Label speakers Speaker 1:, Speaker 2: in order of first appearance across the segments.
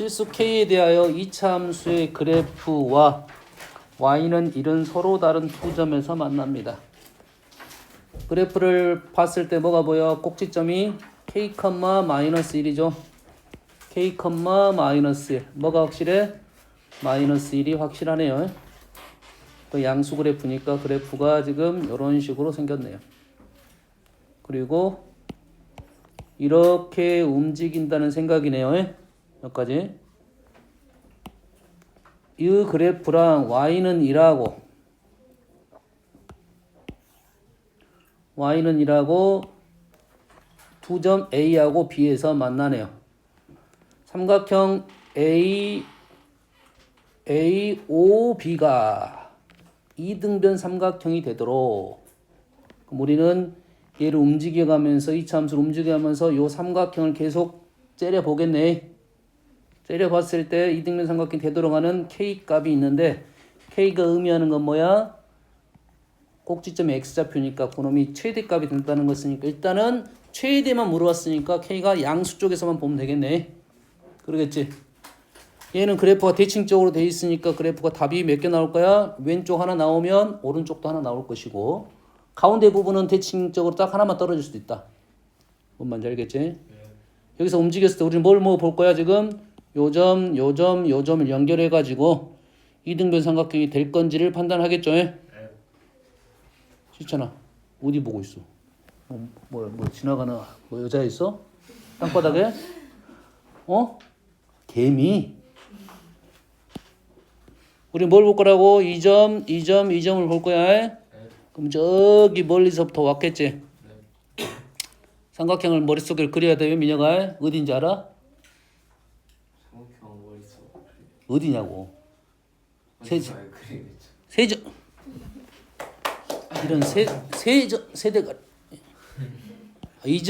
Speaker 1: 실수 K에 대하여 이차 함수의 그래프와 y는 1은 서로 다른 두 점에서 만납니다. 그래프를 봤을 때 뭐가 보여? 꼭지점이 K, 마이너스 1이죠. K, 마이너스 1. 뭐가 확실해? 마이너스 1이 확실하네요. 그 양수 그래프니까 그래프가 지금 이런 식으로 생겼네요. 그리고 이렇게 움직인다는 생각이네요. 여기까지. 이 그래프랑 y는 1하고 두 점 A하고 B에서 만나네요. 삼각형 AOB가 이등변 삼각형이 되도록 그럼 우리는 얘를 움직여가면서 이차 함수를 움직여가면서 이 삼각형을 계속 째려보겠네. 째려봤을 때 이등변 삼각형이 되도록 하는 K 값이 있는데 K가 의미하는 건 뭐야? 꼭지점이 X좌표니까 그놈이 최대값이 된다는 것이니까 일단은 최대만 물어봤으니까 K가 양수 쪽에서만 보면 되겠네. 그러겠지? 얘는 그래프가 대칭적으로 돼 있으니까 그래프가 답이 몇 개 나올 거야? 왼쪽 하나 나오면 오른쪽도 하나 나올 것이고 가운데 부분은 대칭적으로 딱 하나만 떨어질 수도 있다. 뭔 말인지 알겠지? 네. 여기서 움직였을 때 우리는 뭘 볼 거야 지금? 요점을 연결해가지고 이등변 삼각형이 될 건지를 판단하겠죠? 네. 싫잖아. 어디 보고 있어? 뭐 지나가는 뭐 여자 있어? 땅바닥에? 개미? 우리 뭘 볼 거라고? 이 점을 볼 거야. 네. 그럼 저기 멀리서부터 왔겠지? 네. 삼각형을 머릿속에 그려야 돼. 민혁아. 어딘지 알아?
Speaker 2: 삼각형 머릿속
Speaker 1: 어디냐고. 세점. 이런 세대가 이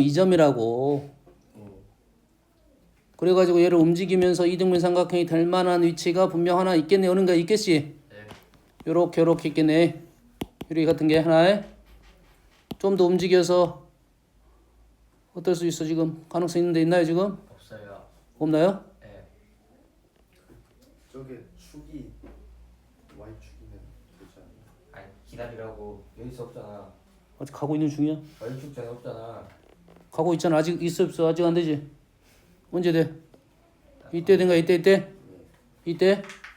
Speaker 1: 점이라고. 그래가지고 얘를 움직이면서 이등변 삼각형이 될 만한 위치가 분명 하나 있겠네. 어느 가 있겠지? 네. 요렇게 있겠네. 요렇게 같은 게 하나에 좀 더 움직여서 어떨 수 있어 지금? 가능성 있는데 있나요 지금?
Speaker 2: 없어요.
Speaker 1: 없나요?
Speaker 2: 네.
Speaker 3: 저게 축이 Y축이면 되지 않나요?
Speaker 2: 아니 기다리라고 여기서 없잖아.
Speaker 1: 아직 가고 있는 중이야?
Speaker 2: Y축 전에 없잖아.
Speaker 1: 가고 있잖아. 아직 있어 없어? 아직 안 되지? 언제 돼? 이때 된가? 이때?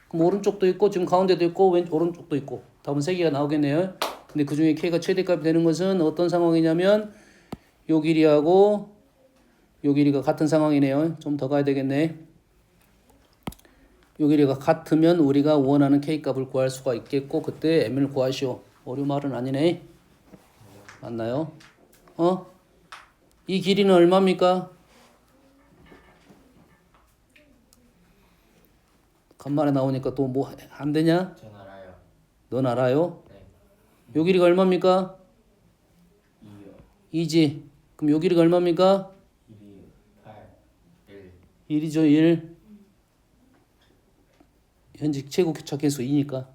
Speaker 1: 그럼 오른쪽도 있고 지금 가운데도 있고 오른쪽도 있고 답은 3개가 나오겠네요. 근데 그 중에 K가 최대값이 되는 것은 어떤 상황이냐면 요 길이하고 요 길이가 같은 상황이네요. 좀 더 가야 되겠네. 요 길이가 같으면 우리가 원하는 K값을 구할 수가 있겠고 그때 M을 구하시오. 어려운 말은 아니네. 맞나요? 이 길이는 얼마입니까? 간만에 나오니까 또 뭐 안 되냐?
Speaker 2: 전 알아요.
Speaker 1: 넌 알아요?
Speaker 2: 네.
Speaker 1: 요 길이가 얼마입니까?
Speaker 2: 2요.
Speaker 1: 2지. 그럼 요 길이가 얼마입니까?
Speaker 2: 1이 8 1.
Speaker 1: 1이죠. 1. 현재 최고 교차 계수 2니까.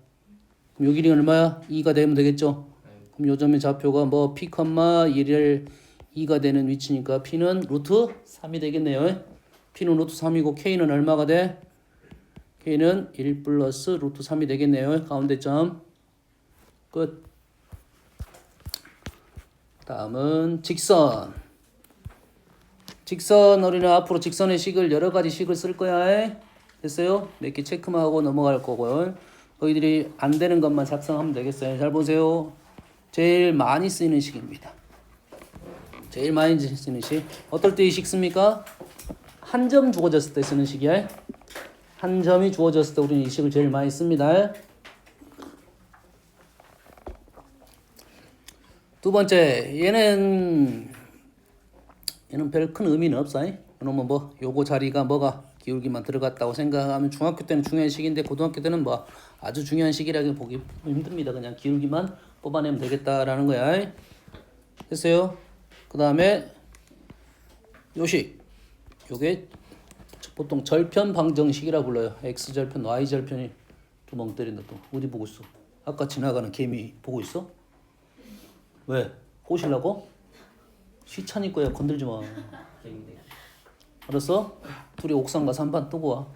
Speaker 1: 그럼 요 길이가 얼마야? 2가 되면 되겠죠?
Speaker 2: 네.
Speaker 1: 그럼 요 점의 좌표가 뭐 P, 1을 2가 되는 위치니까 P는 루트 3이 되겠네요. P는 루트 3이고 K는 얼마가 돼? K는 1 플러스 루트 3이 되겠네요. 가운데 점. 끝. 다음은 직선. 직선 우리는 앞으로 직선의 식을 여러 가지 식을 쓸 거야. 됐어요? 몇 개 체크만 하고 넘어갈 거고요. 너희들이 안 되는 것만 작성하면 되겠어요. 잘 보세요. 제일 많이 쓰이는 식입니다. 제일 많이 쓰이는 식. 어떨 때 이 식 씁니까? 한 점 주어졌을 때 쓰는 식이야. 한 점이 주어졌을 때 우리는 이 식을 제일 많이 씁니다. 두 번째, 얘는 별 큰 의미는 없어. 이놈은 뭐 요거 자리가 뭐가 기울기만 들어갔다고 생각하면 중학교 때는 중요한 식인데 고등학교 때는 뭐 아주 중요한 식이라고 보기 힘듭니다. 그냥 기울기만 뽑아내면 되겠다라는 거야. 됐어요? 그 다음에 요식, 요게 보통 절편 방정식이라 불러요. X절편, Y절편이 또 멍 때린다. 또 어디 보고 있어? 아까 지나가는 개미 보고 있어? 왜? 꼬시려고? 시찬이 거야. 건들지 마.
Speaker 2: 개인데.
Speaker 1: 알았어? 둘이 옥상 가서 한판 뜨고 와.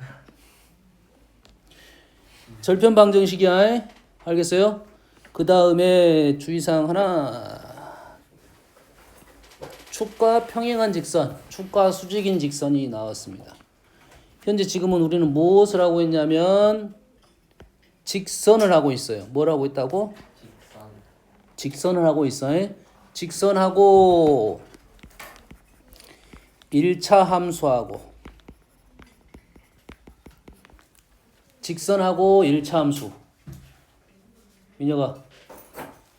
Speaker 1: 절편 방정식이야. 알겠어요? 그 다음에 주의사항 하나. 축과 평행한 직선, 축과 수직인 직선이 나왔습니다. 현재 지금은 우리는 무엇을 하고 있냐면 직선을 하고 있어요. 뭘 하고 있다고?
Speaker 2: 직선.
Speaker 1: 직선을 하고 있어요. 직선하고 1차 함수하고 직선하고 1차 함수. 민혁아,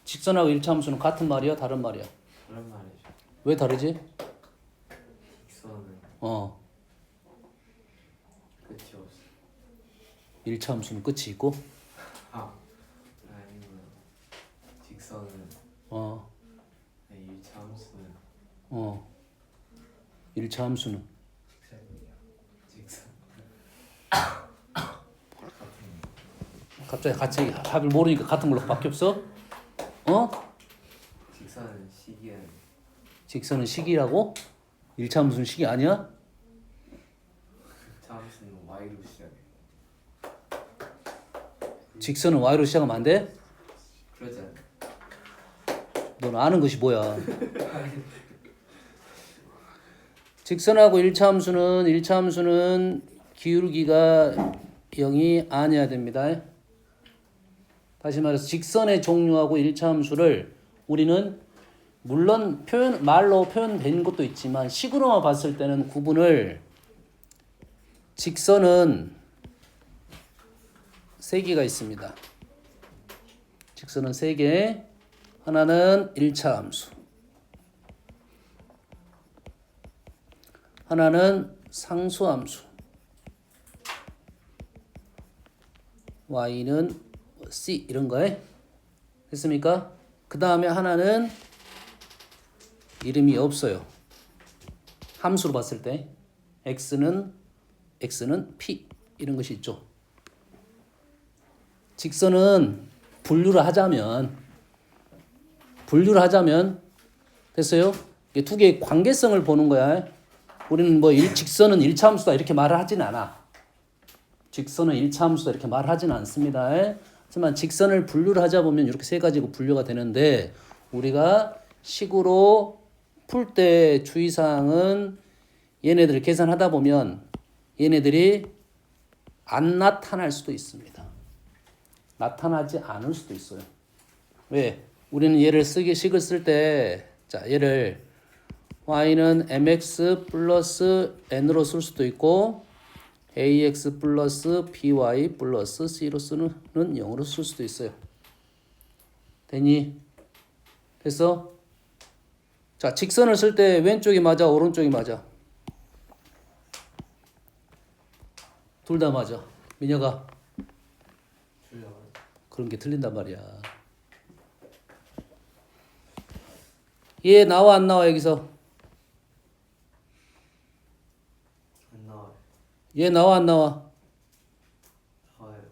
Speaker 1: 직선하고 1차 함수는 같은 말이야? 다른 말이야?
Speaker 2: 그런 말이죠.
Speaker 1: 왜 다르지?
Speaker 2: 직선은 끝이 없어.
Speaker 1: 1차 함수는 끝이 있고
Speaker 2: 아니면 직선은
Speaker 1: 어,
Speaker 2: 1차 함수는
Speaker 1: 1차 함수는
Speaker 2: 직선.
Speaker 1: 갑자기 같이 합을 모르니까 같은 걸로 바뀌었어? 어?
Speaker 2: 직선은 시기는
Speaker 1: 직선은 식이라고? 1차 함수는 식이 아니야?
Speaker 2: 2차 함수는 y로 시작해.
Speaker 1: 직선은 y로 시작하면 안 돼?
Speaker 2: 그러지 않아?
Speaker 1: 넌 아는 것이 뭐야? 직선하고 1차 함수는 기울기가 0이 아니어야 됩니다. 다시 말해서 직선의 종류하고 1차 함수를 우리는 물론 말로 표현된 것도 있지만 식으로만 봤을 때는 구분을 직선은 3개가 있습니다. 직선은 3개. 하나는 1차 함수. 하나는 상수함수. y는 c 이런 거에 됐습니까? 그 다음에 하나는 이름이 없어요. 함수로 봤을 때 x는 p 이런 것이 있죠. 직선은 분류를 하자면 됐어요? 이게 두 개의 관계성을 보는 거야. 우리는 뭐 직선은 1차 함수다 이렇게 말을 하진 않아. 직선은 1차 함수다 이렇게 말을 하진 않습니다. 하지만 직선을 분류를 하자 보면 이렇게 세 가지로 분류가 되는데 우리가 식으로 풀 때 주의사항은 얘네들을 계산하다 보면 얘네들이 안 나타날 수도 있습니다. 나타나지 않을 수도 있어요. 왜? 우리는 얘를 식을 쓸 때 자, 얘를 y는 mx 플러스 n으로 쓸 수도 있고 ax 플러스 by 플러스 c로 쓰는 0으로 쓸 수도 있어요. 됐니? 됐어? 자, 직선을 쓸 때 왼쪽이 맞아, 오른쪽이 맞아? 둘 다 맞아. 민혁아, 그런 게 틀린단 말이야. 얘 나와 안 나와 여기서?
Speaker 2: 안 나와요.
Speaker 1: 얘 나와 안 나와?
Speaker 2: 나와요.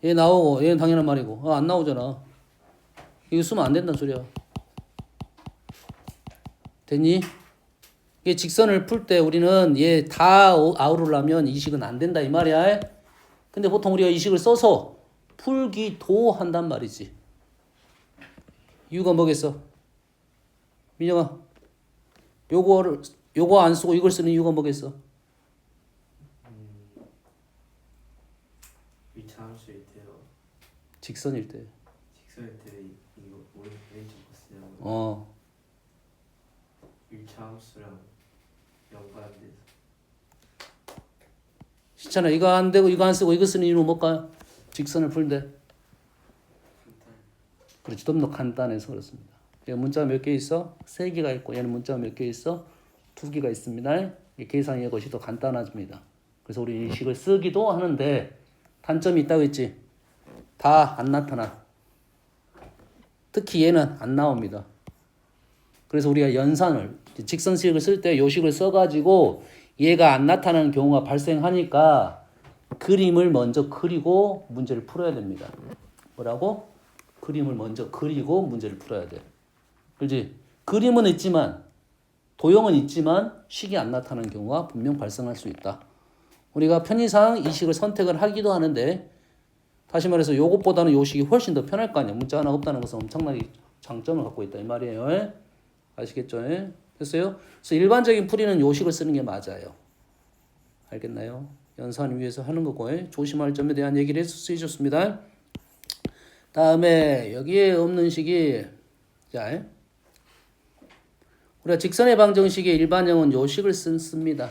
Speaker 1: 얘 나오고 얘는 당연한 말이고 안 나오잖아. 이거 쓰면 안 된다는 소리야. 됐니? 이게 직선을 풀 때 우리는 얘 다 아우르려면 이 식은 안 된다 이 말이야. 근데 보통 우리가 이 식을 써서 풀기도 한단 말이지. 이유가 뭐겠어? 민영아, 요거 안 쓰고 이걸 쓰는 이유가 뭐겠어?
Speaker 2: 1차 함수일 때요.
Speaker 1: 직선일 때.
Speaker 2: 직선일 때 이거 왼쪽 거 쓰냐고. 1차 함수랑 연관돼서.
Speaker 1: 시찬아, 이거 안 되고 이거 안 쓰고 이거 쓰는 이유는 뭘까? 직선을 풀는데. 그렇지, 좀 더 간단해서 그렇습니다. 문자가 몇 개 있어? 3개가 있고 얘는 문자가 몇 개 있어? 2개가 있습니다. 계산의 것이 더 간단해집니다. 그래서 우리 이 식을 쓰기도 하는데 단점이 있다고 했지? 다 안 나타나. 특히 얘는 안 나옵니다. 그래서 우리가 연산을 직선식을 쓸 때 요 식을 써가지고 얘가 안 나타나는 경우가 발생하니까 그림을 먼저 그리고 문제를 풀어야 됩니다. 뭐라고? 그림을 먼저 그리고 문제를 풀어야 돼. 그렇지? 그림은 있지만 도형은 있지만 식이 안 나타나는 경우가 분명 발생할 수 있다. 우리가 편의상 이 식을 선택을 하기도 하는데 다시 말해서 요것보다는 요 식이 훨씬 더 편할 거 아니야. 문자 하나 없다는 것은 엄청나게 장점을 갖고 있다 이 말이에요. 예? 아시겠죠? 예? 됐어요? 그래서 일반적인 풀이는 요 식을 쓰는 게 맞아요. 알겠나요? 연산 위해서 하는 거고 예? 조심할 점에 대한 얘기를 해줬습니다. 다음에 여기에 없는 식이 자 예? 우리가 직선의 방정식의 일반형은 요 식을 씁니다.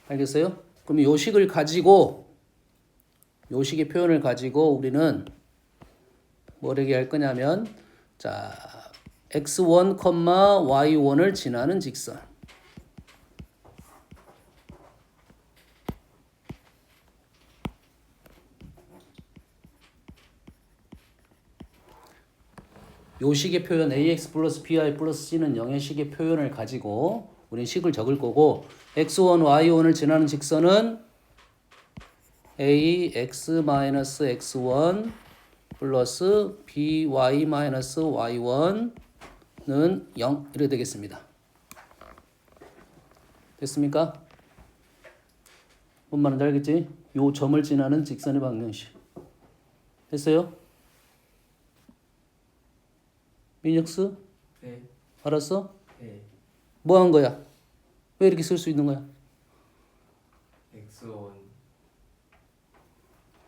Speaker 1: 알겠어요? 그럼 요 식을 가지고 요 식의 표현을 가지고 우리는 뭐라고 할 거냐면 자 x1, y1을 지나는 직선 요 식의 표현 ax 플러스 by 플러스 c는 0의 식의 표현을 가지고 우린 식을 적을 거고 x1, y1을 지나는 직선은 ax-x1 플러스 by-y1는 0 이렇게 되겠습니다. 됐습니까? 뭔 말인지 알겠지? 요 점을 지나는 직선의 방정식 됐어요? 민혁스?
Speaker 2: 네.
Speaker 1: 알았어?
Speaker 2: 네.
Speaker 1: 뭐 한 거야? 왜 이렇게 쓸 수 있는 거야?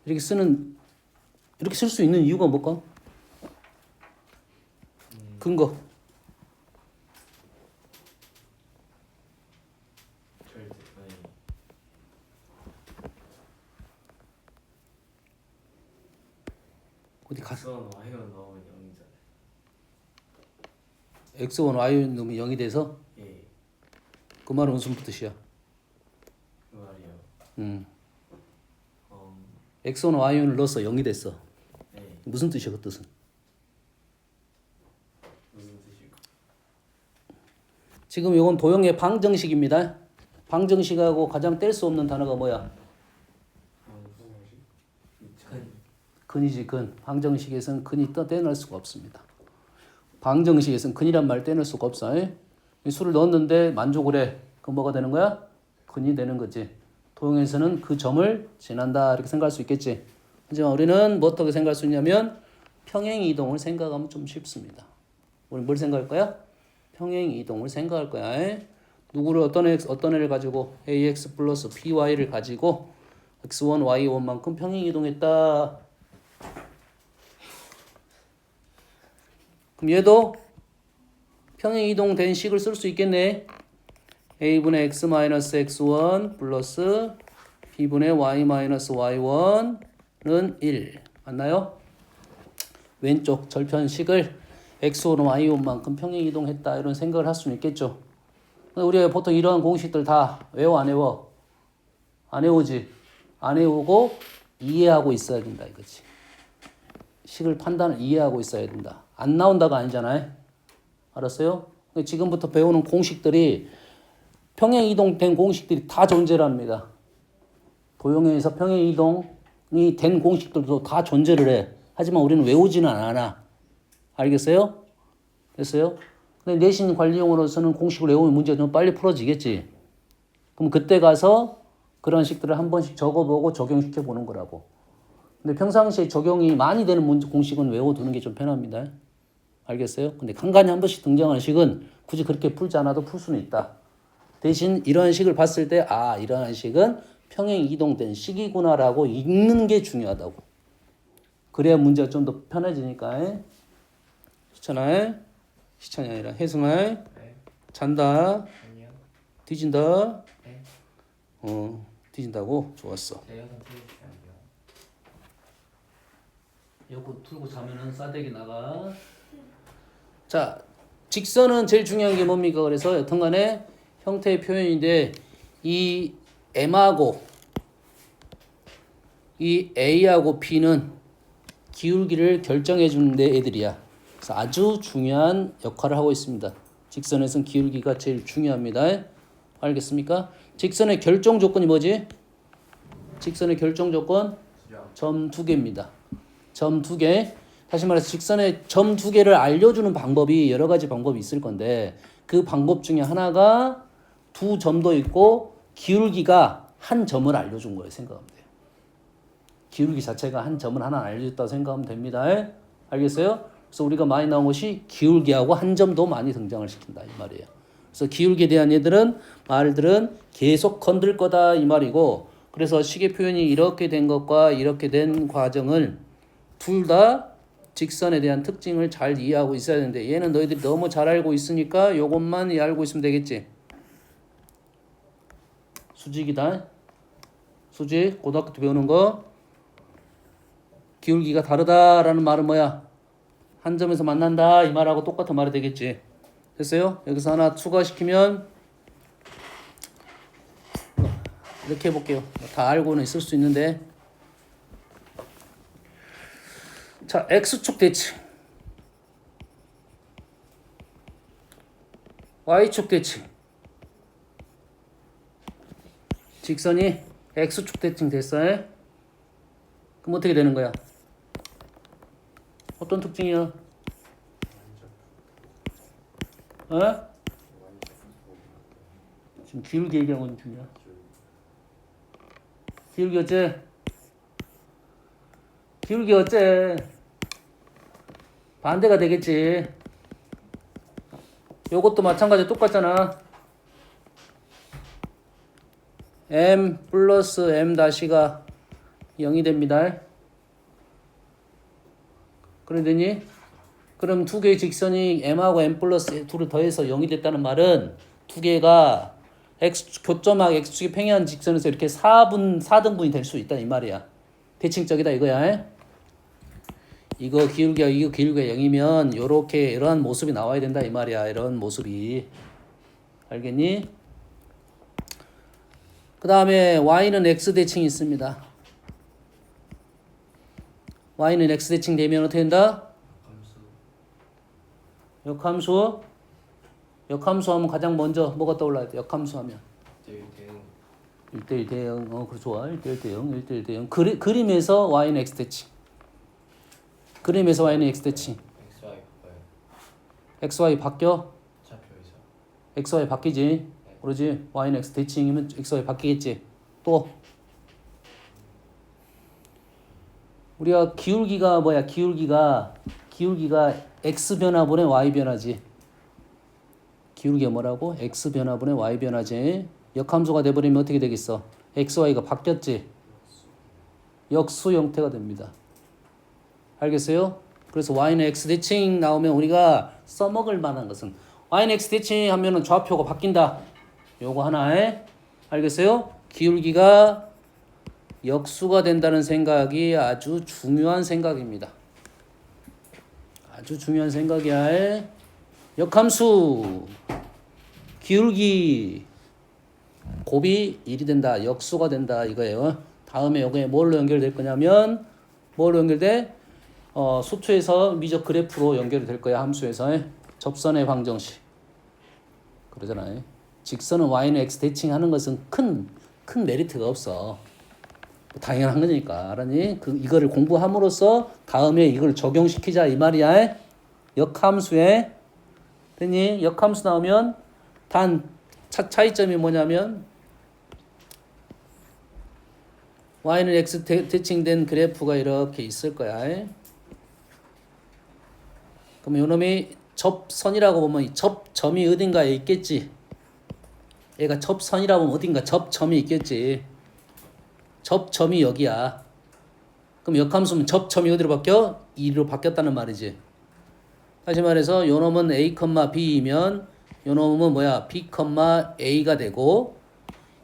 Speaker 2: x1
Speaker 1: 이렇게 쓸 수 있는 이유가 뭘까? 근거.
Speaker 2: 절대 아니
Speaker 1: 어디 가서
Speaker 2: x1 y만 넣으면 0이잖아요.
Speaker 1: x1, y 넣으면 0이 돼서
Speaker 2: 예.
Speaker 1: 그 말은 무슨 뜻이야?
Speaker 2: 그 말이요.
Speaker 1: 음.
Speaker 2: 음.
Speaker 1: x1, y를 넣어서 0이 됐어.
Speaker 2: 네.
Speaker 1: 무슨 뜻이야 그 뜻은?
Speaker 2: 무슨 뜻일까?
Speaker 1: 지금 이건 도형의 방정식입니다. 방정식하고 가장 뗄 수 없는 단어가 뭐야?
Speaker 2: 큰.
Speaker 1: 근이지 근. 방정식에서는 근이 떼낼 수가 없습니다. 방정식에서는 근이란 말 떼낼 수가 없어. 이 수를 넣었는데 만족을 해. 그럼 뭐가 되는 거야? 근이 되는 거지. 도형에서는 그 점을 지난다 이렇게 생각할 수 있겠지. 하지만 우리는 뭐 어떻게 생각할 수 있냐면 평행 이동을 생각하면 좀 쉽습니다. 우리 뭘 생각할 거야? 평행 이동을 생각할 거야. 누구를 어떤 애를 가지고 ax 플러스 by를 가지고 x1, y1만큼 평행 이동했다. 그럼 얘도 평행 이동된 식을 쓸 수 있겠네. a분의 x-x1 플러스 b분의 y-y1은 1 맞나요? 왼쪽 절편식을 x1, y1만큼 평행 이동했다 이런 생각을 할 수는 있겠죠. 우리가 보통 이러한 공식들 다 외워 안 외워? 안 외우지. 안 외우고 이해하고 있어야 된다 이거지. 식을 판단을 이해하고 있어야 된다. 안 나온다가 아니잖아요. 알았어요? 지금부터 배우는 공식들이 평행 이동된 공식들이 다 존재를 합니다. 도형에서 평행 이동이 된 공식들도 다 존재를 해. 하지만 우리는 외우지는 않아. 알겠어요? 됐어요? 근데 내신 관리용으로서는 공식을 외우면 문제가 좀 빨리 풀어지겠지. 그럼 그때 가서 그런 식들을 한 번씩 적어보고 적용시켜 보는 거라고. 근데 평상시에 적용이 많이 되는 공식은 외워두는 게 좀 편합니다. 알겠어요? 근데 간간히 한 번씩 등장하는 식은 굳이 그렇게 풀지 않아도 풀 수는 있다. 대신 이러한 식을 봤을 때 아 이러한 식은 평행 이동된 식이구나라고 읽는 게 중요하다고. 그래야 문제가 좀 더 편해지니까. 시천이 아니라 혜승아
Speaker 2: 네.
Speaker 1: 잔다
Speaker 2: 아니요.
Speaker 1: 뒤진다
Speaker 2: 네.
Speaker 1: 뒤진다고 좋았어.
Speaker 2: 제가 선택해주시면 안 돼요.
Speaker 1: 요거 틀고 자면은 싸대기 나가. 자 직선은 제일 중요한 게 뭡니까? 그래서 여튼간에 형태의 표현인데 이 M하고 이 A하고 B는 기울기를 결정해 주는 애들이야. 그래서 아주 중요한 역할을 하고 있습니다. 직선에서는 기울기가 제일 중요합니다. 알겠습니까? 직선의 결정 조건이 뭐지? 직선의 결정 조건 점 2개입니다. 점 2개. 다시 말해서 직선의 점 2개를 알려주는 방법이 여러 가지 방법이 있을 건데 그 방법 중에 하나가 두 점도 있고 기울기가 한 점을 알려준 거예요. 생각하면 돼요. 기울기 자체가 한 점을 하나 알려줬다고 생각하면 됩니다. 알겠어요? 그래서 우리가 많이 나온 것이 기울기하고 한 점도 많이 등장을 시킨다 이 말이에요. 그래서 기울기에 대한 말들은 계속 건들 거다 이 말이고, 그래서 시계 표현이 이렇게 된 것과 이렇게 된 과정을 둘 다 직선에 대한 특징을 잘 이해하고 있어야 되는데, 얘는 너희들이 너무 잘 알고 있으니까 요것만 알고 있으면 되겠지. 수직이다. 수직 고등학교 때 배우는 거. 기울기가 다르다라는 말은 뭐야? 한 점에서 만난다 이 말하고 똑같은 말이 되겠지. 됐어요? 여기서 하나 추가시키면 이렇게 해볼게요. 다 알고는 있을 수 있는데, 자, X축 대칭, Y축 대칭. 직선이 X축 대칭 됐어. 그럼 어떻게 되는 거야? 어떤 특징이야? 어? 지금 기울기 얘기하고 있는 중이야. 기울기 어째? 기울기 어째? 반대가 되겠지. 요것도 마찬가지 똑같잖아. m 플러스 m 다시가 0이 됩니다. 그러더니 그럼 두 개의 직선이 m하고 m 플러스 둘을 더해서 0이 됐다는 말은 두 개가 교점하고 x축이 평행한 직선에서 이렇게 4등분이 될 수 있다 이 말이야. 대칭적이다 이거야. 이거 기울기가 0이면 요렇게 이러한 모습이 나와야 된다 이 말이야. 이런 모습이. 알겠니? 그 다음에 y는 x 대칭이 있습니다. y는 x 대칭 되면 어떻게 된다? 역함수. 역함수 하면 가장 먼저 뭐가 떠올라야 돼? 역함수 하면 1대1 대응. 그래 좋아. 1대1 대응. 1대1 대응. 그림에서 y는 x 대칭. 그림에서 y는 x 대칭. xy 바뀌어? xy 바뀌지. 그러지. y는 x 대칭이면 xy 바뀌겠지. 또 우리가 기울기가 뭐야? 기울기가 x 변화분의 y 변화지. 기울기가 뭐라고? x 변화분의 y 변화지. 역함수가 돼버리면 어떻게 되겠어? x, y가 바뀌었지. 역수 형태가 됩니다. 알겠어요? 그래서 y는 x 대칭 나오면 우리가 써먹을 만한 것은 y는 x 대칭 하면은 좌표가 바뀐다. 요거 하나에. 알겠어요? 기울기가 역수가 된다는 생각이 아주 중요한 생각입니다. 아주 중요한 생각이야. 역함수 기울기 곱이 1이 된다. 역수가 된다 이거예요. 다음에 요게 뭘로 연결될 거냐면 뭘로 연결돼? 수투에서 미적 그래프로 연결이 될 거야. 함수에서 접선의 방정식 그러잖아요. 직선은 y는 x 대칭하는 것은 큰 메리트가 없어. 당연한 거니까. 알았니? 이거를 공부함으로써 다음에 이걸 적용시키자 이 말이야. 역함수에 됐니? 역함수 나오면 단 차이점이 뭐냐면 y는 x 대칭된 그래프가 이렇게 있을 거야. 그럼 요놈이 접선이라고 보면 이 접점이 어딘가에 있겠지. 얘가 접선이라고 보면 어딘가 접점이 있겠지. 접점이 여기야. 그럼 역함수면 접점이 어디로 바뀌어? 2로 바뀌었다는 말이지. 다시 말해서 요놈은 a, b이면 요놈은 뭐야? b, a가 되고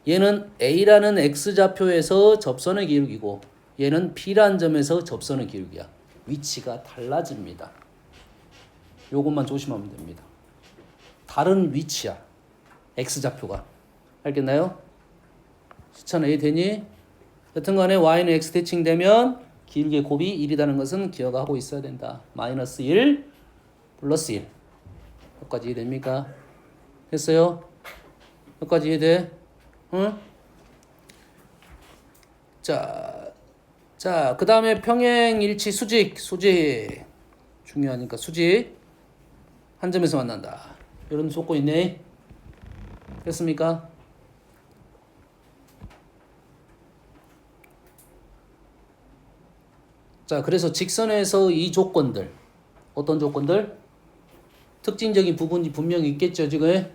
Speaker 1: 얘는 a라는 x좌표에서 접선의 기울기고 얘는 b라는 점에서 접선의 기울기야. 위치가 달라집니다. 요것만 조심하면 됩니다. 다른 위치야. x좌표가. 알겠나요? 시천 a 되니? 여튼간에 y는 x 대칭되면 기울기의 곱이 1이라는 것은 기억하고 있어야 된다. 마이너스 1 플러스 1. 여기까지 이해됩니까? 됐어요? 여기까지 이해돼? 응? 자, 그 다음에 평행 일치 수직 중요하니까 수직 한 점에서 만난다. 이런 조건 있네. 됐습니까? 자, 그래서 직선에서 이 조건들, 어떤 조건들? 특징적인 부분이 분명히 있겠죠, 지금?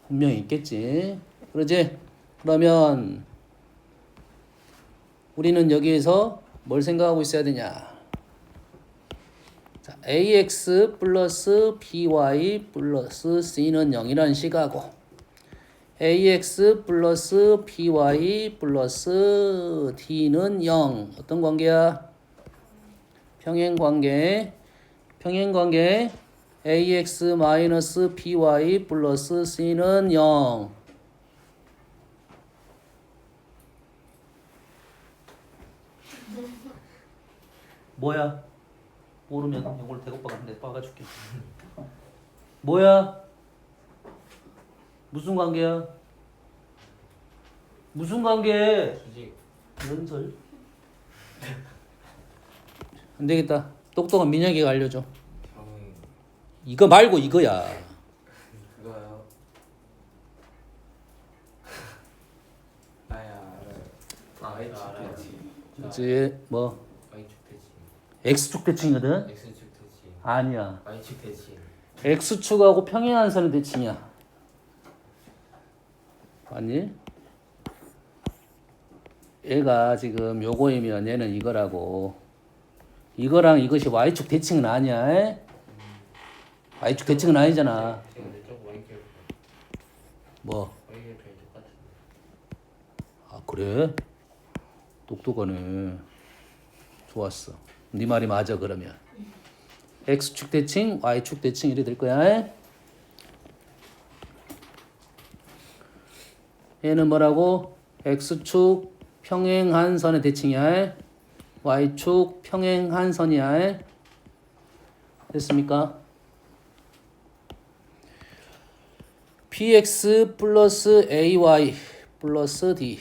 Speaker 1: 분명히 있겠지. 그러지? 그러면 우리는 여기에서 뭘 생각하고 있어야 되냐? 자, ax 플러스 by 플러스 c는 0이라는 식하고 ax 플러스 by 플러스 d는 0. 어떤 관계야? 평행관계. 평행관계 ax 마이너스 by 플러스 c는 0. 뭐야? 모르면 이걸 대곡박았는데 박아줄게. 뭐야? 무슨 관계야? 무슨 관계?
Speaker 2: 수직.
Speaker 1: 연설. 안 되겠다. 똑똑한 민혁이가 알려줘.
Speaker 2: 평행.
Speaker 1: 이거 말고 이거야.
Speaker 2: 그거요. 나야 알아요. Y축
Speaker 3: 알아요.
Speaker 2: 대칭.
Speaker 1: 그렇지. 뭐
Speaker 2: Y축 대칭.
Speaker 1: x축 대칭이거든.
Speaker 2: X축 대칭.
Speaker 1: 아니야.
Speaker 2: Y축 대칭.
Speaker 1: x축하고 평행한 선의 대칭이야. 아니? 얘가 지금 요거이면 얘는 이거라고. 이거랑 이것이 y축 대칭은 아니야. 에? y축 대칭은 아니잖아.
Speaker 2: 근데 좀 Y결.
Speaker 1: 뭐?
Speaker 2: Y결 똑같은데.
Speaker 1: 아 그래? 똑똑하네. 좋았어. 네 말이 맞아 그러면. x축 대칭, y축 대칭 이래 될 거야. 에? 얘는 뭐라고? x축 평행한 선의 대칭이야. y축 평행한 선이야. 됐습니까? px 플러스 ay 플러스 d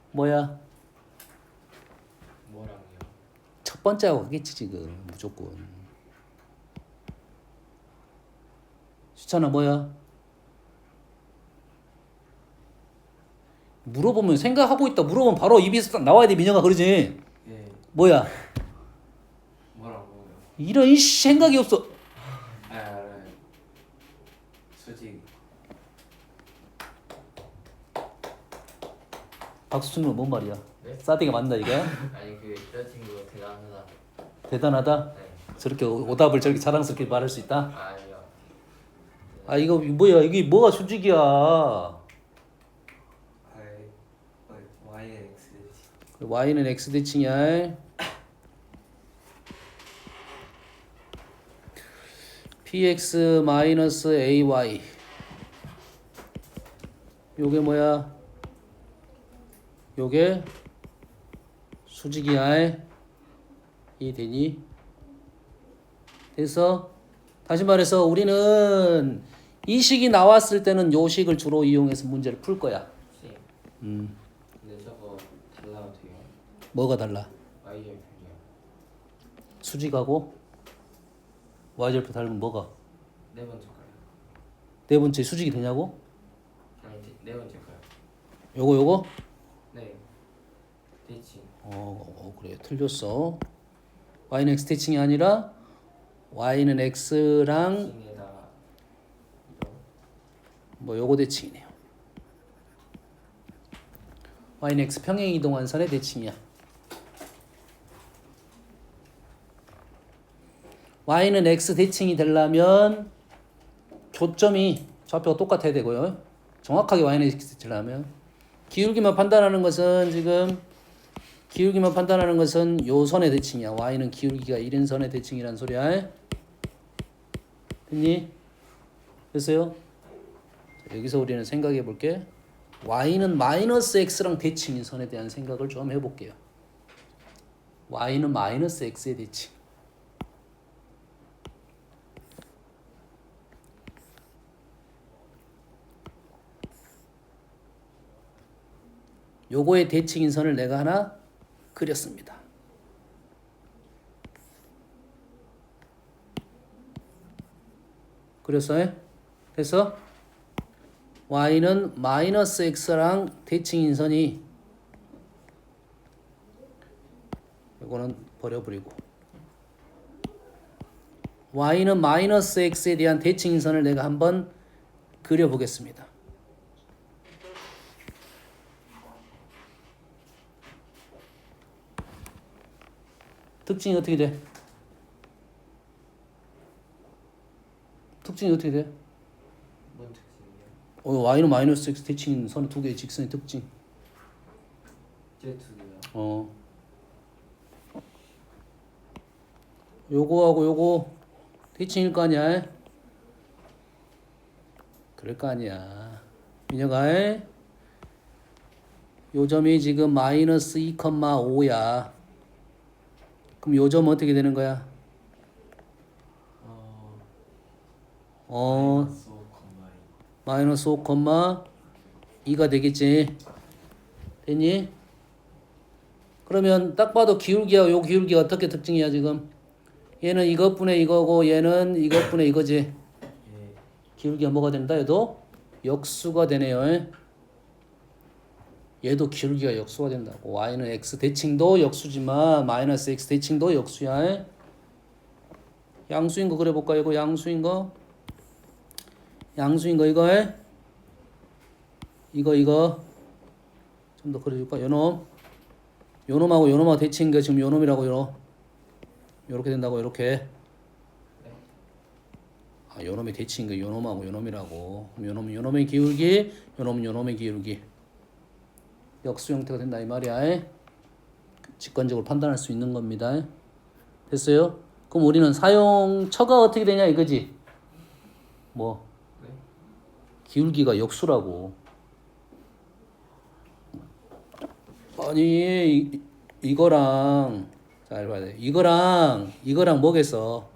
Speaker 1: 뭐야?
Speaker 2: 뭐랑요?
Speaker 1: 첫 번째하고 가겠지 지금 무조건. 수찬아 뭐야? 물어보면 생각하고 있다 물어보면 바로 입에서 딱 나와야 돼 민영아 그러지?
Speaker 2: 예.
Speaker 1: 뭐야?
Speaker 2: 뭐라고요?
Speaker 1: 이런 생각이 없어.
Speaker 2: 아 알아요. 수직.
Speaker 1: 박수준은 뭔 말이야?
Speaker 2: 네?
Speaker 1: 싸대기 맞나 이게?
Speaker 2: 아니 그 여자친구 대단하다.
Speaker 1: 대단하다?
Speaker 2: 네.
Speaker 1: 저렇게 오답을 저렇게 자랑스럽게 말할 수 있다?
Speaker 2: 아니요.
Speaker 1: 아 이거 뭐야 이게 뭐가 수직이야?
Speaker 3: Y는 X 대칭.
Speaker 1: y는 x 대칭이야. px 마이너스 ay 요게 뭐야? 요게 수직이야. 이 되니? 그래서 다시 말해서 우리는 이 식이 나왔을 때는 요 식을 주로 이용해서 문제를 풀 거야.
Speaker 2: 씨. 근데 저거 달라도 돼요?
Speaker 1: 뭐가 달라?
Speaker 2: Y절편이요.
Speaker 1: 수직하고 y절표 닮은 뭐가?
Speaker 2: 네 번째 거요.
Speaker 1: 네 번째 수직이 되냐고?
Speaker 2: 아니 네 번째 거요.
Speaker 1: 요거?
Speaker 2: 네. 대칭.
Speaker 1: 그래 틀렸어. y는 x 대칭이 아니라 y는 x랑
Speaker 2: 대칭에다가 이거.
Speaker 1: 뭐 요거 대칭이네요. y는 x 평행 이동한 선의 대칭이야. y는 x 대칭이 되려면 조점이 좌표가 똑같아야 되고요. 정확하게 y는 x 대칭이라면 기울기만 판단하는 것은 지금 기울기만 판단하는 것은 요 선의 대칭이야. y는 기울기가 1인 선의 대칭이란 소리야. 됐니? 됐어요? 자, 여기서 우리는 생각해 볼게. y는 마이너스 x랑 대칭인 선에 대한 생각을 좀 해볼게요. y는 마이너스 x의 대칭. 요거의 대칭인 선을 내가 하나 그렸습니다. 그랬어요? 그래서 y는 마이너스 x랑 대칭인선이 이거는 버려버리고 y는 마이너스 x에 대한 대칭인선을 내가 한번 그려보겠습니다. 특징이 어떻게 돼? 특징이 어떻게 돼?
Speaker 3: 뭔 특징이야?
Speaker 1: y는 마이너스 x 대칭인선 두 개의 직선의 특징.
Speaker 3: 쟤 두 개야.
Speaker 1: 요거하고 요거 대칭일 거 아니야? 그럴 거 아니야. 민혁아, 요 점이 지금 마이너스 2,5야. 그럼 요 점은 어떻게 되는 거야? 마이너스 5,2가 되겠지. 됐니? 그러면 딱 봐도 기울기하고 요 기울기가 어떻게 특징이야 지금? 얘는 이것분의 이거고 얘는 이것분의 이거지.
Speaker 3: 예.
Speaker 1: 기울기가 뭐가 된다? 얘도 역수가 되네요. 얘도 기울기가 역수가 된다고. y는 x 대칭도 역수지만 마이너스 x 대칭도 역수야. 양수인 거 그려볼까? 이거 양수인 거. 양수인 거 이거. 이거 좀 더 그려줄까? 요놈. 요놈하고 요놈하고 대칭인 게 지금 요놈이라고 요렇게 된다고 요렇게. 아, 요놈이 대칭인 거 요놈하고 요놈이라고. 요놈은 요놈의 기울기, 요놈은 요놈의 기울기. 역수 형태가 된다 이 말이야. 직관적으로 판단할 수 있는 겁니다. 됐어요? 그럼 우리는 사용처가 어떻게 되냐 이거지? 뭐?
Speaker 3: 네?
Speaker 1: 기울기가 역수라고. 아니 이거랑 잘 봐야 돼. 이거랑 뭐겠어?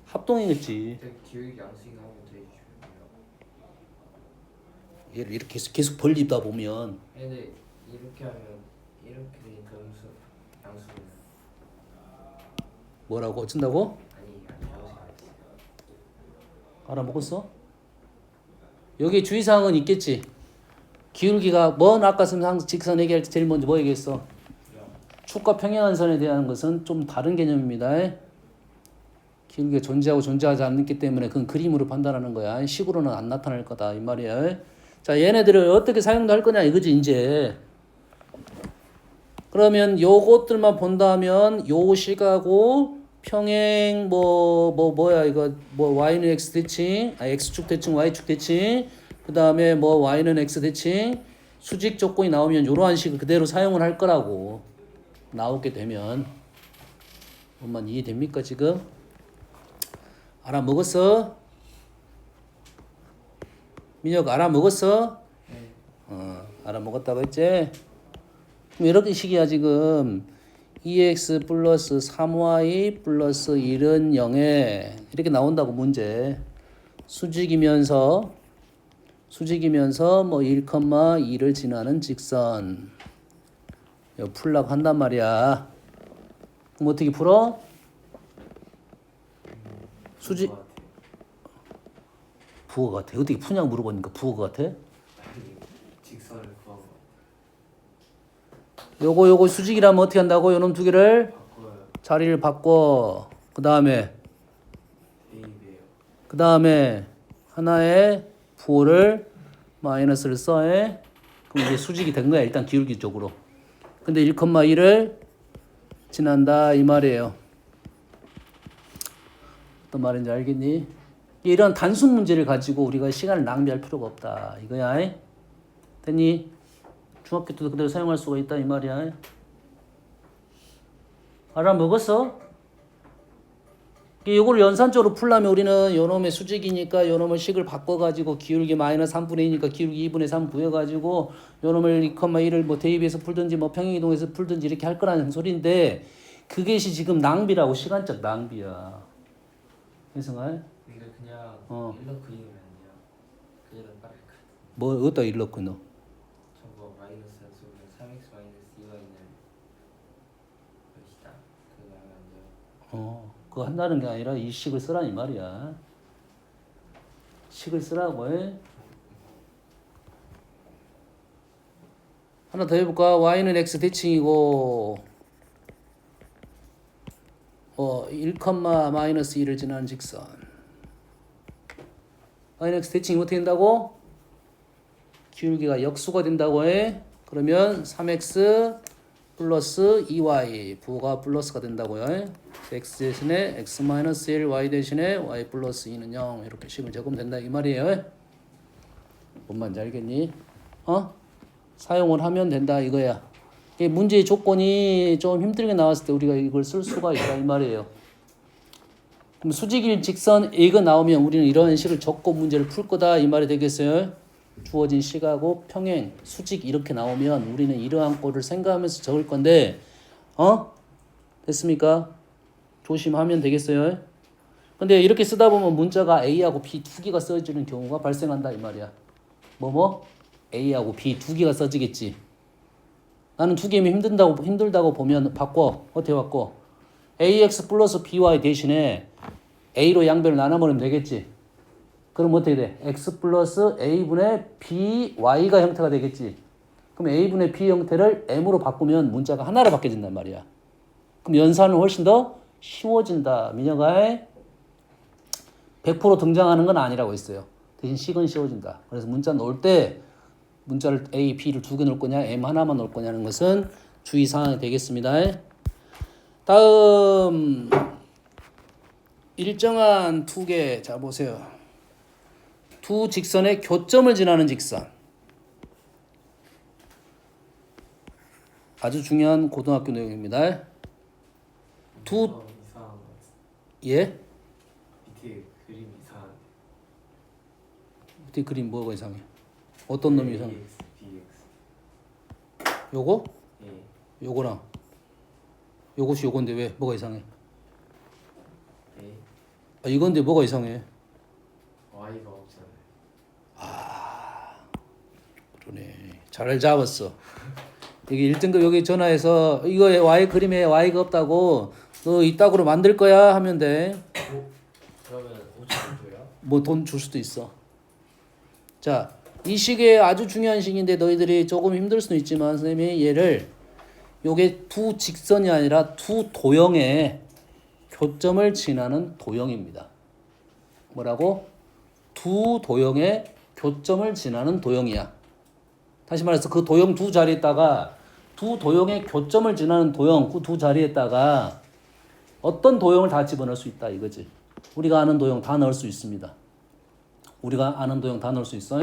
Speaker 1: 합동이겠지.
Speaker 3: 쟤 기울기 양수인 하면 되게 중요해요.
Speaker 1: 얘를 이렇게 계속 벌리다 보면
Speaker 3: 근데 이렇게 하면 이렇게 되니까 양수는
Speaker 1: 뭐라고 어쩐다고?
Speaker 3: 아니 양수가 아니지.
Speaker 1: 알아먹었어? 여기 주의사항은 있겠지. 기울기가 뭔 아까 직선 얘기할 때 제일 먼저 뭐 얘기했어? 축과 평행한선에 대한 것은 좀 다른 개념입니다. 기울기가 존재하고 존재하지 않기 때문에 그건 그림으로 판단하는 거야. 식으로는 안 나타날 거다 이 말이야. 자, 얘네들을 어떻게 사용도 할 거냐 이거지 이제. 그러면 요것들만 본다면 요 식하고 평행 뭐야 이거 뭐 y는 x 대칭, x축 대칭, y축 대칭, 그 다음에 뭐 y는 x 대칭 수직 조건이 나오면 이러한 식을 그대로 사용을 할 거라고. 나오게 되면 엄만 이해됩니까 지금? 알아먹었어? 민혁 알아먹었어?
Speaker 3: 네.
Speaker 1: 알아먹었다고 했지? 그럼 이렇게 식이야 지금 2x 플러스 3y 플러스 1은 0에 이렇게 나온다고 문제. 수직이면서 뭐 1,2를 지나는 직선. 이거 풀라고 한단 말이야. 그럼 어떻게 풀어? 수직
Speaker 3: 그거 같아.
Speaker 1: 부호 같아. 어떻게 푸냐고 물어보니까 부호 같아?
Speaker 3: 아니 직선을 구하고
Speaker 1: 요거 수직이라면 어떻게 한다고? 요놈 두 개를
Speaker 3: 바꿔요.
Speaker 1: 자리를 바꿔. 그 다음에
Speaker 3: 대입이에요.
Speaker 1: 하나의 부호를 마이너스를 써해. 그럼 이게 수직이 된 거야. 일단 기울기 쪽으로. 근데 1,2를 지난다 이 말이에요. 어떤 말인지 알겠니? 이런 단순 문제를 가지고 우리가 시간을 낭비할 필요가 없다 이거야. 됐니? 중학교 때도 그대로 사용할 수가 있다 이 말이야. 알아먹었어? 이거를 연산적으로 풀려면 우리는 요놈의 수직이니까 요놈을 식을 바꿔가지고 기울기 마이너스 3분의 2니까 기울기 2분의 3 구해가지고 요놈을 2,1을 뭐 대입해서 풀든지 뭐 평행이동해서 풀든지 이렇게 할 거라는 소리인데 그것이 지금 낭비라고. 시간적 낭비야. 혜성아?
Speaker 3: 근데 그냥 일러 그리면 안 돼요. 그대로 따라할 거.
Speaker 1: 뭐 어디다 일넣고 넣어?
Speaker 3: 저거 마이너스 한수면 3x 마이너스 2y는 몇이다. 그거 하면 안 돼요.
Speaker 1: 그거 한다는 게 아니라 이 식을 쓰라니 말이야. 식을 쓰라고. 하나 더 해볼까? y는 x 대칭이고 1, 마이너스 2를 지나는 직선. y는 x 대칭이 어떻게 된다고? 기울기가 역수가 된다고 해. 그러면 3x 플러스 2y 부가 플러스가 된다고요. x 대신에 x 마이너스 1, y 대신에 y 플러스 2는 0 이렇게 식을 적으면 된다 이 말이에요. 뭔 말인지 알겠니? 사용을 하면 된다 이거야. 문제의 조건이 좀 힘들게 나왔을 때 우리가 이걸 쓸 수가 있다 이 말이에요. 그럼 수직일 직선 A가 나오면 우리는 이런 식을 적고 문제를 풀 거다 이 말이 되겠어요. 주어진 식하고 평행, 수직 이렇게 나오면 우리는 이러한 꼴을 생각하면서 적을 건데 됐습니까? 조심하면 되겠어요. 근데 이렇게 쓰다 보면 문자가 A하고 B 두 개가 써지는 경우가 발생한다 이 말이야. A하고 B 두 개가 써지겠지. 나는 두 개면 힘들다고 보면 바꿔. 어떻게 바꿔? AX 플러스 BY 대신에 A로 양변을 나눠버리면 되겠지. 그럼 어떻게 돼? X 플러스 A분의 BY가 형태가 되겠지. 그럼 A분의 B 형태를 M으로 바꾸면 문자가 하나로 바뀌어진단 말이야. 그럼 연산은 훨씬 더 쉬워진다. 민혁아 100% 등장하는 건 아니라고 했어요. 대신 식은 쉬워진다. 그래서 문자 넣을 때 문자를 A, B를 두 개 넣을 거냐 M 하나만 넣을 거냐는 것은 주의사항이 되겠습니다. 다음 일정한 두 개. 자 보세요. 두 직선의 교점을 지나는 직선. 아주 중요한 고등학교 내용입니다.
Speaker 3: 이상한 거 같아.
Speaker 1: 예?
Speaker 3: 밑에 그림 이상한.
Speaker 1: 밑에 그림 뭐가 이상해? 어떤 놈이 이상해?
Speaker 3: BX.
Speaker 1: 요거?
Speaker 3: 예.
Speaker 1: 요거랑 요것이 요건데 왜 뭐가 이상해?
Speaker 3: 예.
Speaker 1: 이건데 뭐가 이상해?
Speaker 3: Y가 없잖아요.
Speaker 1: 그러네. 잘 잡았어. 여기 1등급 여기 전화해서 이거에 Y 그림에 Y가 없다고 너 이따구로 만들 거야 하면 돼.
Speaker 3: 그러면 5천 줘요?
Speaker 1: 뭐 돈 줄 수도 있어. 자, 이 식의 아주 중요한 식인데 너희들이 조금 힘들 수는 있지만 선생님이 얘를 요게 두 직선이 아니라 두 도형의 교점을 지나는 도형입니다. 뭐라고? 두 도형의 교점을 지나는 도형이야. 다시 말해서 그 도형 두 자리에다가 두 도형의 교점을 지나는 도형 그 두 자리에다가 어떤 도형을 다 집어넣을 수 있다 이거지. 우리가 아는 도형 다 넣을 수 있습니다. 우리가 아는 도형 다 넣을 수 있어.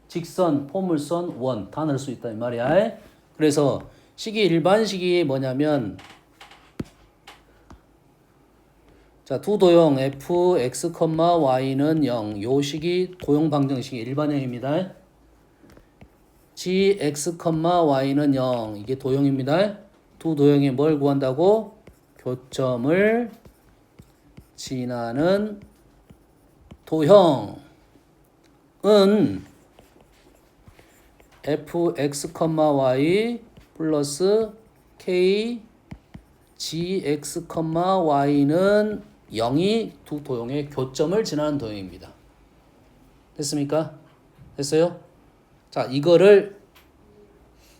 Speaker 1: 직선, 포물선, 원 다 넣을 수 있다 이 말이야. 그래서 식이 일반식이 뭐냐면 자, 두 도형 f, x, y는 0. 요 식이 도형 방정식의 일반형입니다. g, x, y는 0. 이게 도형입니다. 두 도형에 뭘 구한다고? 교점을 지나는 도형은 f, x, y 플러스 k, g, x, y는 0이 두 도형의 교점을 지나는 도형입니다. 됐습니까? 됐어요? 자, 이거를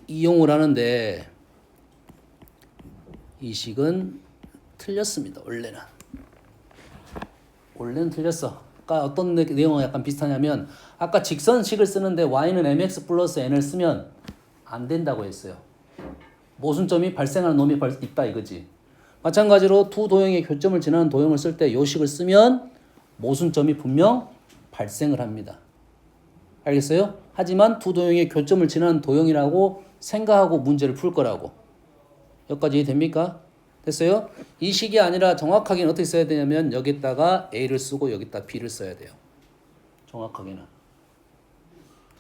Speaker 1: 이용을 하는데 이 식은 틀렸습니다. 원래는 틀렸어. 아까 어떤 내용은 약간 비슷하냐면 아까 직선식을 쓰는데 y는 mx 플러스 n을 쓰면 안 된다고 했어요. 모순점이 발생하는 놈이 있다 이거지. 마찬가지로 두 도형의 교점을 지나는 도형을 쓸 때 요 식을 쓰면 모순점이 분명 발생을 합니다. 알겠어요? 하지만 두 도형의 교점을 지나는 도형이라고 생각하고 문제를 풀 거라고. 여기까지 됩니까? 됐어요? 이 식이 아니라 정확하게는 어떻게 써야 되냐면 여기다가 A를 쓰고 여기다 B를 써야 돼요. 정확하게는.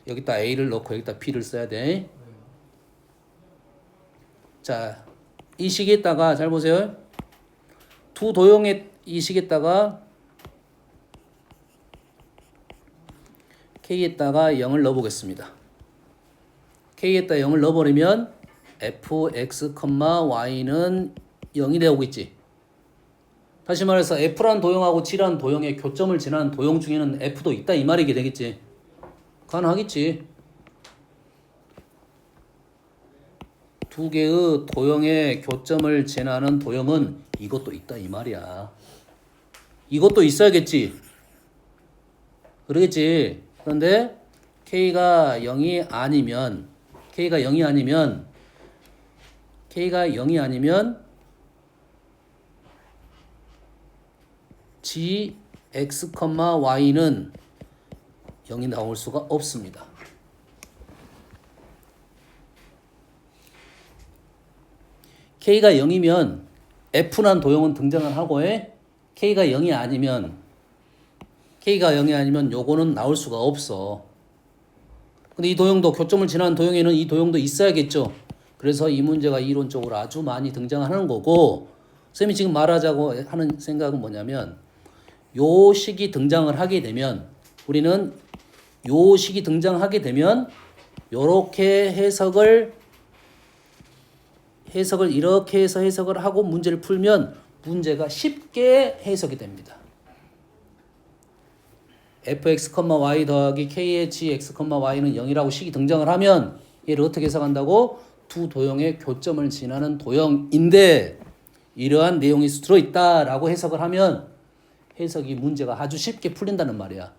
Speaker 1: 여기다 A를 넣고 여기다 B를 써야 돼. 자, 이 식에다가 잘 보세요. 두 도형의 이 식에다가 K에다가 0을 넣어보겠습니다. K에다 0을 넣어버리면 f, x, y는 0이 되고 있지. 다시 말해서 F라는 도형하고 G라는 도형의 교점을 지나는 도형 중에는 F도 있다 이 말이게 되겠지. 가능하겠지. 두 개의 도형의 교점을 지나는 도형은 이것도 있다 이 말이야. 이것도 있어야겠지. 그러겠지. 그런데 K가 0이 아니면 G, X, Y는 0이 나올 수가 없습니다. K가 0이면 F란 도형은 등장을 하고 K가 0이 아니면 요거는 나올 수가 없어. 근데 이 도형도 교점을 지나는 도형에는 이 도형도 있어야겠죠. 그래서 이 문제가 이론적으로 아주 많이 등장하는 거고 쌤이 지금 말하자고 하는 생각은 뭐냐면 요 식이 등장을 하게 되면 우리는 요 식이 등장하게 되면 요렇게 해석을 이렇게 해서 해석을 하고 문제를 풀면 문제가 쉽게 해석이 됩니다. fx, y 더하기 k의 gx, y는 0이라고 식이 등장을 하면 얘를 어떻게 해석한다고? 두 도형의 교점을 지나는 도형인데 이러한 내용이 들어있다라고 해석을 하면 해석이 문제가 아주 쉽게 풀린다는 말이야.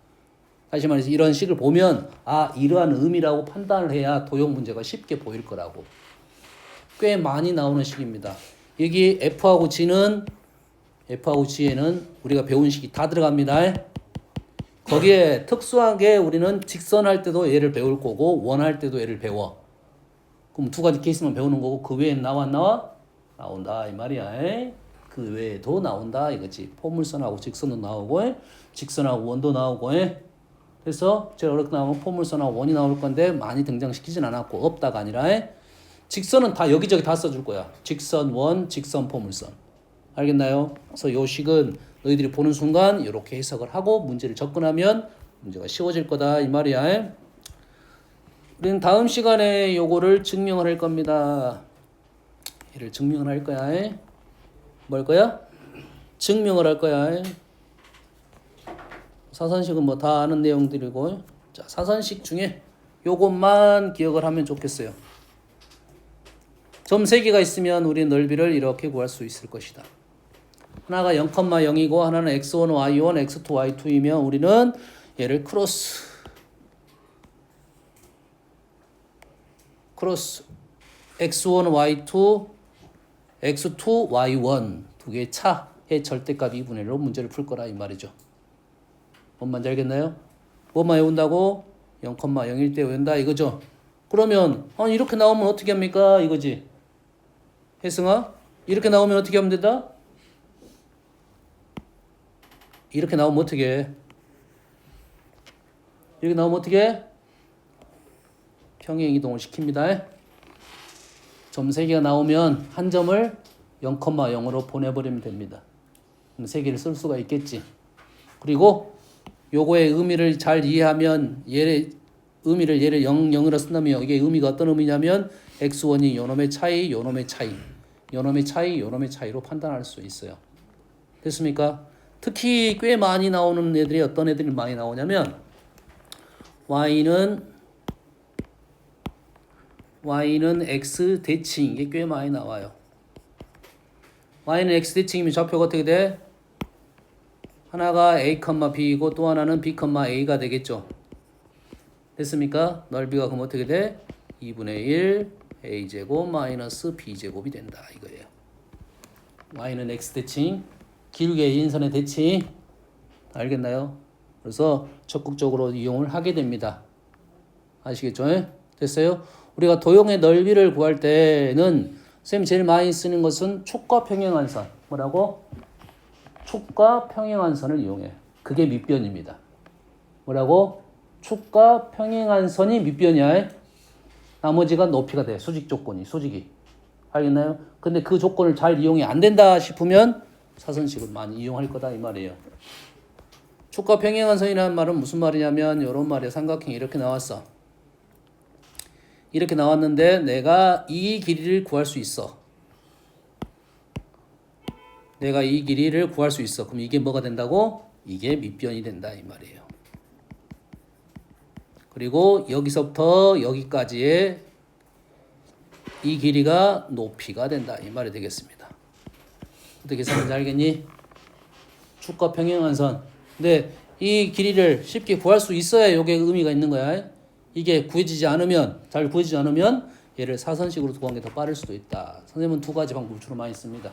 Speaker 1: 다시 말해서 이런 식을 보면 이러한 의미라고 판단을 해야 도형 문제가 쉽게 보일 거라고. 꽤 많이 나오는 식입니다. 여기 F하고 G에는 우리가 배운 식이 다 들어갑니다. 거기에 특수하게 우리는 직선할 때도 얘를 배울 거고 원할 때도 얘를 배워. 그럼 두 가지 케이스만 배우는 거고 그 외에는 나온다 이 말이야. 그 외에도 나온다 이거지. 포물선하고 직선도 나오고 직선하고 원도 나오고 그래서 제일 어렵게 나오면 포물선하고 원이 나올 건데 많이 등장시키진 않았고 없다가 아니라 직선은 다 여기저기 다 써줄 거야. 직선, 원, 직선, 포물선. 알겠나요? 그래서 요 식은 너희들이 보는 순간 이렇게 해석을 하고 문제를 접근하면 문제가 쉬워질 거다 이 말이야. 우리는 다음 시간에 요거를 증명을 할 겁니다. 얘를 증명을 할 거야. 뭘 거야? 증명을 할 거야. 사선식은 뭐 다 아는 내용들이고 자, 사선식 중에 요것만 기억을 하면 좋겠어요. 점 3개가 있으면 우리 넓이를 이렇게 구할 수 있을 것이다. 하나가 0,0이고 하나는 x1, y1, x2, y2이면 우리는 얘를 크로스 x1, y2, x2, y1 두 개의 차의 절대값 2분의 1로 문제를 풀 거라 이 말이죠. 뭔 말인지 알겠나요? 뭐만 외운다고? 0,0일 때 외운다 이거죠. 그러면 이렇게 나오면 어떻게 합니까? 이거지. 혜승아? 이렇게 나오면 어떻게 하면 된다? 이렇게 나오면 어떻게 해? 이렇게 나오면 어떻게 해? 평행 이동을 시킵니다. 점 3개가 나오면 한 점을 0,0으로 보내버리면 됩니다. 그럼 3개를 쓸 수가 있겠지. 그리고 요거의 의미를 잘 이해하면 얘를 0으로 쓴다면 이게 의미가 어떤 의미냐면 x1이 요놈의 차이, 요놈의 차이로 판단할 수 있어요. 됐습니까? 특히 꽤 많이 나오는 애들이 어떤 애들이 많이 나오냐면 y는 x 대칭 이게 꽤 많이 나와요. y는 x 대칭이면 좌표가 어떻게 돼? 하나가 a, b이고 또 하나는 b, a가 되겠죠. 됐습니까? 넓이가 그럼 어떻게 돼? 2분의 1 a제곱 마이너스 b제곱이 된다 이거예요. y는 x 대칭 길게 인선의 대칭 알겠나요? 그래서 적극적으로 이용을 하게 됩니다. 아시겠죠? 됐어요? 우리가 도형의 넓이를 구할 때는 쌤이 제일 많이 쓰는 것은 촉과 평행한선. 뭐라고? 촉과 평행한선을 이용해. 그게 밑변입니다. 뭐라고? 촉과 평행한선이 밑변이야. 나머지가 높이가 돼. 수직 조건이. 수직이. 알겠나요? 근데 그 조건을 잘 이용이 안 된다 싶으면 사선식을 많이 이용할 거다 이 말이에요. 촉과 평행한선이라는 말은 무슨 말이냐면 이런 말이야. 삼각형이 이렇게 나왔어. 이렇게 나왔는데 내가 이 길이를 구할 수 있어. 내가 이 길이를 구할 수 있어. 그럼 이게 뭐가 된다고? 이게 밑변이 된다 이 말이에요. 그리고 여기서부터 여기까지의 이 길이가 높이가 된다 이 말이 되겠습니다. 어떻게 계산하는지 알겠니? 축과 평행한 선. 근데 이 길이를 쉽게 구할 수 있어야 이게 의미가 있는 거야. 이게 구해지지 않으면, 잘 구해지지 않으면 얘를 사선식으로 구하는 게 더 빠를 수도 있다. 선생님은 두 가지 방법을 주로 많이 씁니다.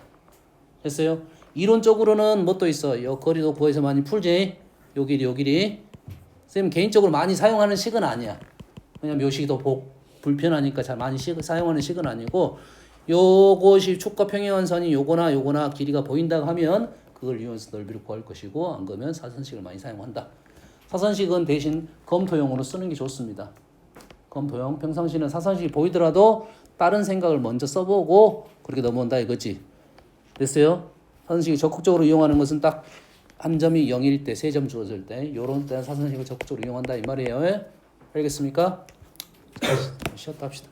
Speaker 1: 됐어요? 이론적으로는 뭐 또 있어? 요 거리도 구해서 많이 풀지. 요 길이, 요 길이. 선생님 개인적으로 많이 사용하는 식은 아니야. 왜냐면 묘식이 더 불편하니까 잘 많이 사용하는 식은 아니고, 요것이 축과 평행한 선이 요거나 길이가 보인다고 하면 그걸 이용해서 넓이를 구할 것이고, 안 그러면 사선식을 많이 사용한다. 사선식은 대신 검토용으로 쓰는 게 좋습니다. 검토용. 평상시는 사선식이 보이더라도 다른 생각을 먼저 써보고 그렇게 넘어온다 이거지. 됐어요? 사선식이 적극적으로 이용하는 것은 딱 한 점이 0일 때, 3점 주어질 때, 요런 때는 사선식을 적극적으로 이용한다 이 말이에요. 알겠습니까? 자, 쉬었다 합시다.